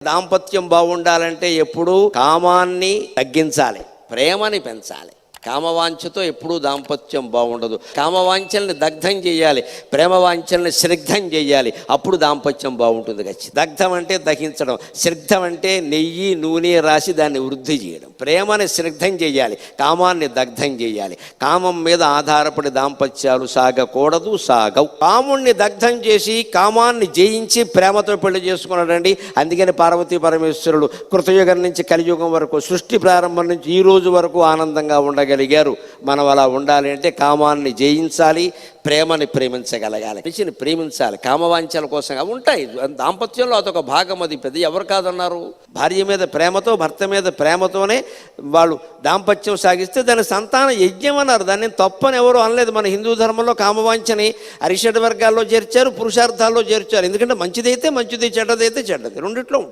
దాంపత్యం బాగుండాలంటే ఎప్పుడూ కామాన్ని తగ్గించాలి, ప్రేమని పెంచాలి. కామవాంఛతో ఎప్పుడూ దాంపత్యం బాగుండదు. కామవాంఛల్ని దగ్ధం చేయాలి, ప్రేమవాంఛల్ని స్నిగ్ధం చేయాలి, అప్పుడు దాంపత్యం బాగుంటుంది. దగ్ధం అంటే దహించడం, స్నిగ్ధం అంటే నెయ్యి నూనె రాసి దాన్ని వృద్ధి చేయడం. ప్రేమని స్నిగ్ధం చేయాలి, కామాన్ని దగ్ధం చేయాలి. కామం మీద ఆధారపడి దాంపత్యాలు సాగకూడదు, సాగవు. కాముణ్ణి దగ్ధం చేసి కామాన్ని జయించి ప్రేమతో పెళ్లి చేసుకున్నాడండి. అందుకని పార్వతీ పరమేశ్వరుడు కృతయుగం నుంచి కలియుగం వరకు, సృష్టి ప్రారంభం నుంచి ఈ రోజు వరకు ఆనందంగా ఉండగలిగారు. మనం అలా ఉండాలి అంటే కామాన్ని జయించాలి, ప్రేమని ప్రేమించగలగాలి, పిచ్చిని ప్రేమించాలి. కామవాంఛల కోసం అవి ఉంటాయి దాంపత్యంలో, అదొక భాగం. అది పెద్ద ఎవరు కాదన్నారు. భార్య మీద ప్రేమతో, భర్త మీద ప్రేమతోనే వాళ్ళు దాంపత్యం సాగిస్తే దాని సంతాన యజ్ఞం అన్నారు. దాన్ని తప్పని ఎవరు అనలేదు. మన హిందూ ధర్మంలో కామవాంఛని అరిషడ్ వర్గాల్లో చేర్చారు, పురుషార్థాల్లో చేర్చారు. ఎందుకంటే మంచిదైతే మంచిది, చెడ్డదైతే చెడ్డది, రెండిట్లో ఉంటుంది.